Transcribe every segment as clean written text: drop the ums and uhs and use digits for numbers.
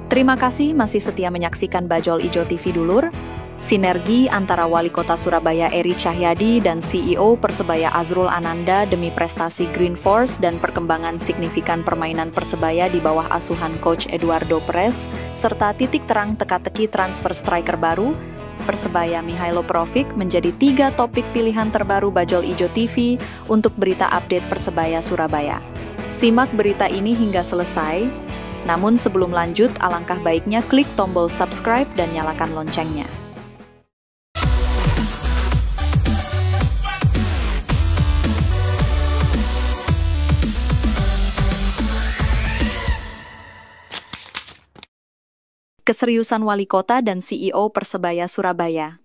Terima kasih masih setia menyaksikan Bajul Ijo TV dulur. Sinergi antara Wali Kota Surabaya Eri Cahyadi dan CEO Persebaya Azrul Ananda demi prestasi Green Force dan perkembangan signifikan permainan Persebaya di bawah asuhan Coach Eduardo Perez, serta titik terang teka-teki transfer striker baru, Persebaya Mihailo Profic menjadi 3 topik pilihan terbaru Bajul Ijo TV untuk berita update Persebaya Surabaya. Simak berita ini hingga selesai, namun sebelum lanjut alangkah baiknya klik tombol subscribe dan nyalakan loncengnya. Keseriusan Wali Kota dan CEO Persebaya Surabaya.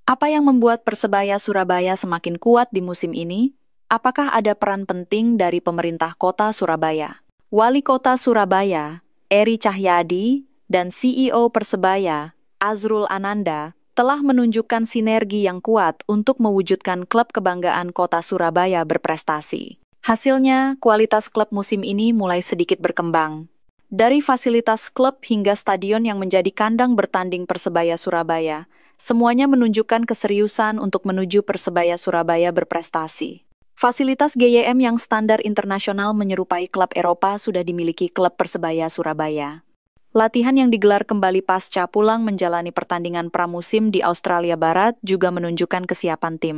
Apa yang membuat Persebaya Surabaya semakin kuat di musim ini? Apakah ada peran penting dari pemerintah kota Surabaya? Wali Kota Surabaya, Eri Cahyadi, dan CEO Persebaya, Azrul Ananda, telah menunjukkan sinergi yang kuat untuk mewujudkan klub kebanggaan kota Surabaya berprestasi. Hasilnya, kualitas klub musim ini mulai sedikit berkembang. Dari fasilitas klub hingga stadion yang menjadi kandang bertanding Persebaya Surabaya, semuanya menunjukkan keseriusan untuk menuju Persebaya Surabaya berprestasi. Fasilitas GYM yang standar internasional menyerupai klub Eropa sudah dimiliki klub Persebaya Surabaya. Latihan yang digelar kembali pasca pulang menjalani pertandingan pramusim di Australia Barat juga menunjukkan kesiapan tim.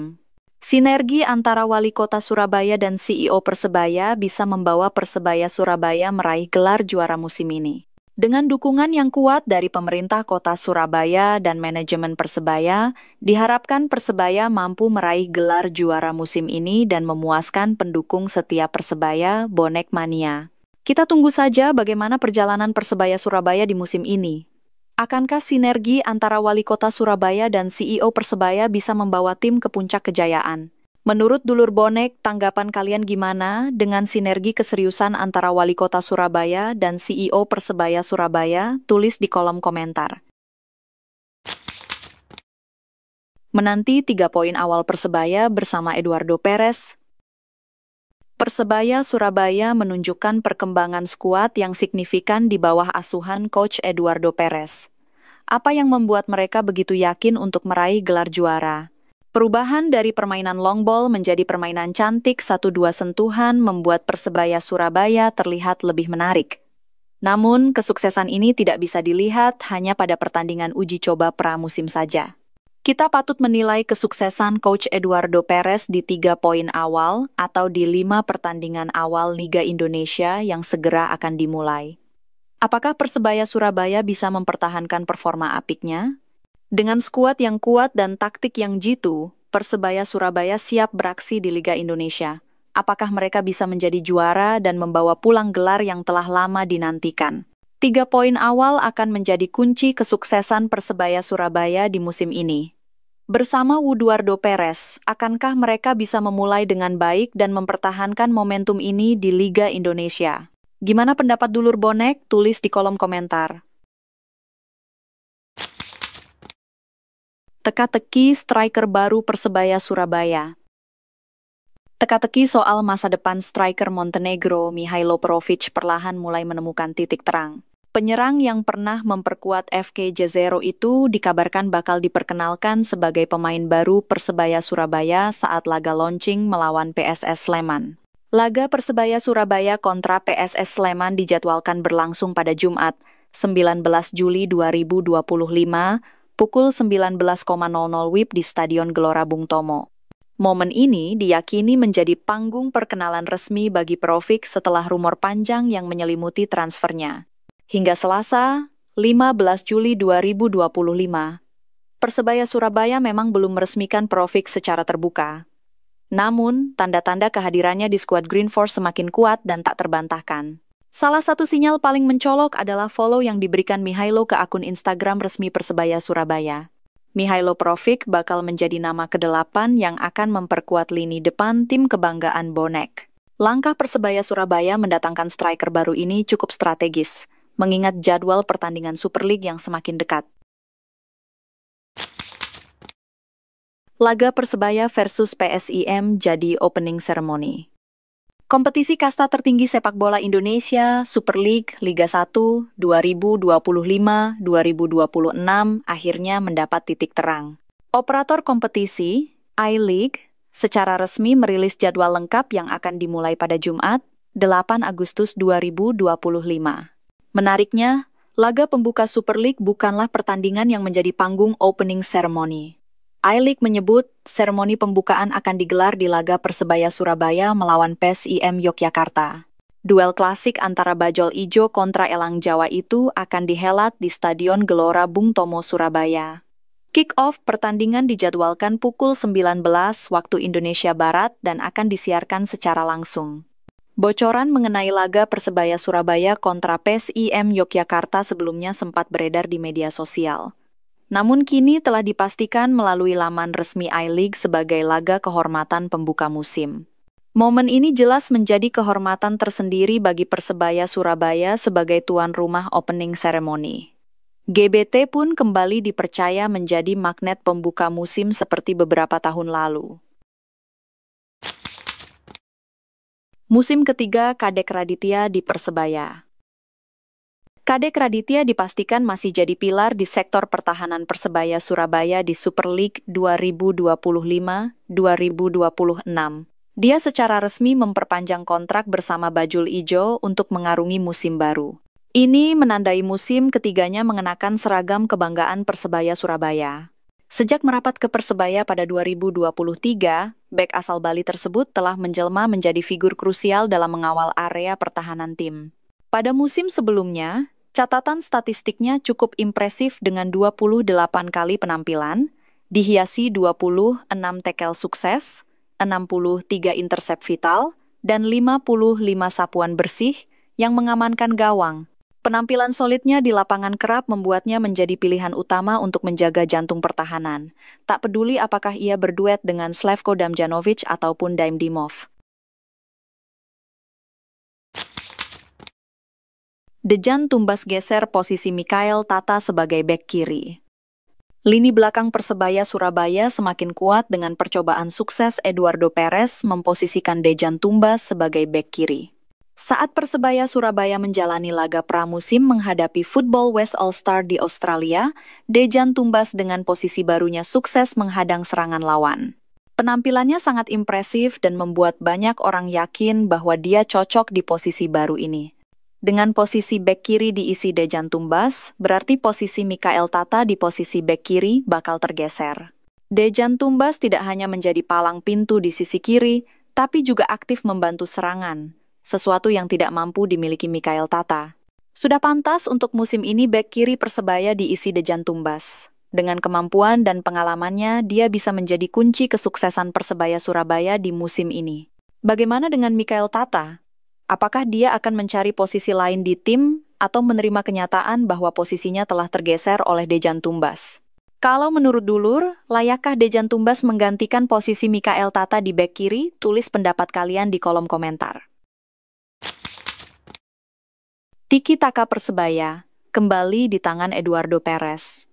Sinergi antara Wali Kota Surabaya dan CEO Persebaya bisa membawa Persebaya Surabaya meraih gelar juara musim ini. Dengan dukungan yang kuat dari pemerintah kota Surabaya dan manajemen Persebaya, diharapkan Persebaya mampu meraih gelar juara musim ini dan memuaskan pendukung setia Persebaya, Bonek Mania. Kita tunggu saja bagaimana perjalanan Persebaya Surabaya di musim ini. Akankah sinergi antara Wali Kota Surabaya dan CEO Persebaya bisa membawa tim ke puncak kejayaan? Menurut dulur Bonek, tanggapan kalian gimana dengan sinergi keseriusan antara Wali Kota Surabaya dan CEO Persebaya Surabaya? Tulis di kolom komentar. Menanti 3 poin awal Persebaya bersama Eduardo Perez. Persebaya Surabaya menunjukkan perkembangan skuad yang signifikan di bawah asuhan Coach Eduardo Perez. Apa yang membuat mereka begitu yakin untuk meraih gelar juara? Perubahan dari permainan long ball menjadi permainan cantik 1-2 sentuhan membuat Persebaya Surabaya terlihat lebih menarik. Namun, kesuksesan ini tidak bisa dilihat hanya pada pertandingan uji coba pramusim saja. Kita patut menilai kesuksesan Coach Eduardo Perez di 3 poin awal atau di 5 pertandingan awal Liga Indonesia yang segera akan dimulai. Apakah Persebaya Surabaya bisa mempertahankan performa apiknya? Dengan skuad yang kuat dan taktik yang jitu, Persebaya Surabaya siap beraksi di Liga Indonesia. Apakah mereka bisa menjadi juara dan membawa pulang gelar yang telah lama dinantikan? 3 poin awal akan menjadi kunci kesuksesan Persebaya Surabaya di musim ini. Bersama Eduardo Perez, akankah mereka bisa memulai dengan baik dan mempertahankan momentum ini di Liga Indonesia? Gimana pendapat dulur Bonek? Tulis di kolom komentar. Teka-teki striker baru Persebaya Surabaya. Teka-teki soal masa depan striker Montenegro Mihailo Profic perlahan mulai menemukan titik terang. Penyerang yang pernah memperkuat FK Jezero itu dikabarkan bakal diperkenalkan sebagai pemain baru Persebaya Surabaya saat laga launching melawan PSS Sleman. Laga Persebaya Surabaya kontra PSS Sleman dijadwalkan berlangsung pada Jumat, 19 Juli 2025, pukul 19.00 WIB di Stadion Gelora Bung Tomo. Momen ini diyakini menjadi panggung perkenalan resmi bagi Profic setelah rumor panjang yang menyelimuti transfernya. Hingga Selasa, 15 Juli 2025, Persebaya Surabaya memang belum meresmikan Profic secara terbuka. Namun, tanda-tanda kehadirannya di skuad Green Force semakin kuat dan tak terbantahkan. Salah satu sinyal paling mencolok adalah follow yang diberikan Mihailo ke akun Instagram resmi Persebaya Surabaya. Mihailo Profic bakal menjadi nama ke-8 yang akan memperkuat lini depan tim kebanggaan Bonek. Langkah Persebaya Surabaya mendatangkan striker baru ini cukup strategis, mengingat jadwal pertandingan Super League yang semakin dekat. Laga Persebaya versus PSIM jadi opening ceremony. Kompetisi kasta tertinggi sepak bola Indonesia, Super League, Liga 1, 2025-2026 akhirnya mendapat titik terang. Operator kompetisi, I-League, secara resmi merilis jadwal lengkap yang akan dimulai pada Jumat, 8 Agustus 2025. Menariknya, laga pembuka Super League bukanlah pertandingan yang menjadi panggung opening ceremony. I-League menyebut seremoni pembukaan akan digelar di laga Persebaya Surabaya melawan PSIM Yogyakarta. Duel klasik antara Bajul Ijo kontra Elang Jawa itu akan dihelat di Stadion Gelora Bung Tomo, Surabaya. Kick-off pertandingan dijadwalkan pukul 19 waktu Indonesia Barat dan akan disiarkan secara langsung. Bocoran mengenai laga Persebaya Surabaya kontra PSIM Yogyakarta sebelumnya sempat beredar di media sosial. Namun kini telah dipastikan melalui laman resmi I-League sebagai laga kehormatan pembuka musim. Momen ini jelas menjadi kehormatan tersendiri bagi Persebaya Surabaya sebagai tuan rumah opening ceremony. GBT pun kembali dipercaya menjadi magnet pembuka musim seperti beberapa tahun lalu. Musim ketiga Kadek Raditya di Persebaya. Kadek Raditya dipastikan masih jadi pilar di sektor pertahanan Persebaya Surabaya di Super League 2025-2026. Dia secara resmi memperpanjang kontrak bersama Bajul Ijo untuk mengarungi musim baru. Ini menandai musim ketiganya mengenakan seragam kebanggaan Persebaya Surabaya. Sejak merapat ke Persebaya pada 2023, bek asal Bali tersebut telah menjelma menjadi figur krusial dalam mengawal area pertahanan tim. Pada musim sebelumnya, catatan statistiknya cukup impresif dengan 28 kali penampilan, dihiasi 26 tackle sukses, 63 intercept vital, dan 55 sapuan bersih yang mengamankan gawang. Penampilan solidnya di lapangan kerap membuatnya menjadi pilihan utama untuk menjaga jantung pertahanan. Tak peduli apakah ia berduet dengan Slavko Damjanovic ataupun Daim Dimov. Dejan Tumbas geser posisi Mikael Tata sebagai bek kiri. Lini belakang Persebaya Surabaya semakin kuat dengan percobaan sukses Eduardo Perez memposisikan Dejan Tumbas sebagai bek kiri. Saat Persebaya Surabaya menjalani laga pramusim menghadapi Football West All-Star di Australia, Dejan Tumbas dengan posisi barunya sukses menghadang serangan lawan. Penampilannya sangat impresif dan membuat banyak orang yakin bahwa dia cocok di posisi baru ini. Dengan posisi bek kiri diisi Dejan Tumbas, berarti posisi Mikael Tata di posisi bek kiri bakal tergeser. Dejan Tumbas tidak hanya menjadi palang pintu di sisi kiri, tapi juga aktif membantu serangan, sesuatu yang tidak mampu dimiliki Mikael Tata. Sudah pantas untuk musim ini bek kiri Persebaya diisi Dejan Tumbas. Dengan kemampuan dan pengalamannya, dia bisa menjadi kunci kesuksesan Persebaya Surabaya di musim ini. Bagaimana dengan Mikael Tata? Apakah dia akan mencari posisi lain di tim atau menerima kenyataan bahwa posisinya telah tergeser oleh Dejan Tumbas? Kalau menurut Dulur, layakkah Dejan Tumbas menggantikan posisi Mikael Tata di bek kiri? Tulis pendapat kalian di kolom komentar. Tiki Taka Persebaya kembali di tangan Eduardo Perez.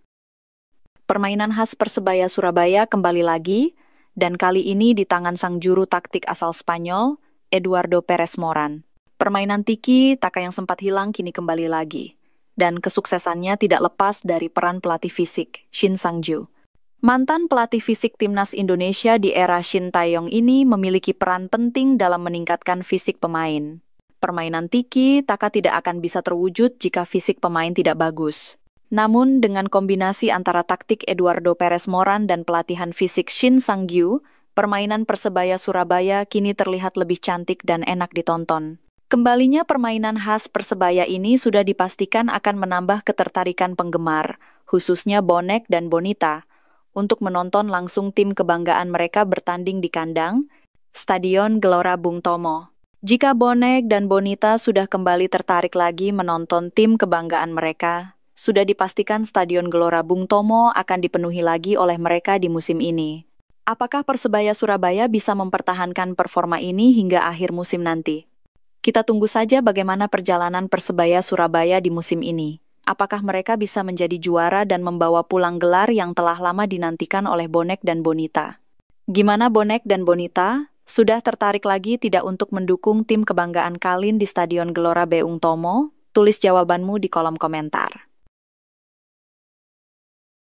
Permainan khas Persebaya Surabaya kembali lagi, dan kali ini di tangan sang juru taktik asal Spanyol, Eduardo Perez Moran. Permainan Tiki Taka yang sempat hilang kini kembali lagi, dan kesuksesannya tidak lepas dari peran pelatih fisik, Shin Sang-ju. Mantan pelatih fisik timnas Indonesia di era Shin Tae-yong ini memiliki peran penting dalam meningkatkan fisik pemain. Permainan Tiki Taka tidak akan bisa terwujud jika fisik pemain tidak bagus. Namun dengan kombinasi antara taktik Eduardo Perez Moran dan pelatihan fisik Shin Sang-ju, permainan Persebaya Surabaya kini terlihat lebih cantik dan enak ditonton. Kembalinya permainan khas Persebaya ini sudah dipastikan akan menambah ketertarikan penggemar, khususnya bonek dan bonita, untuk menonton langsung tim kebanggaan mereka bertanding di kandang, Stadion Gelora Bung Tomo. Jika bonek dan bonita sudah kembali tertarik lagi menonton tim kebanggaan mereka, sudah dipastikan Stadion Gelora Bung Tomo akan dipenuhi lagi oleh mereka di musim ini. Apakah Persebaya Surabaya bisa mempertahankan performa ini hingga akhir musim nanti? Kita tunggu saja bagaimana perjalanan Persebaya Surabaya di musim ini. Apakah mereka bisa menjadi juara dan membawa pulang gelar yang telah lama dinantikan oleh bonek dan bonita? Gimana bonek dan bonita? Sudah tertarik lagi tidak untuk mendukung tim kebanggaan Kalin di Stadion Gelora Bung Tomo? Tulis jawabanmu di kolom komentar.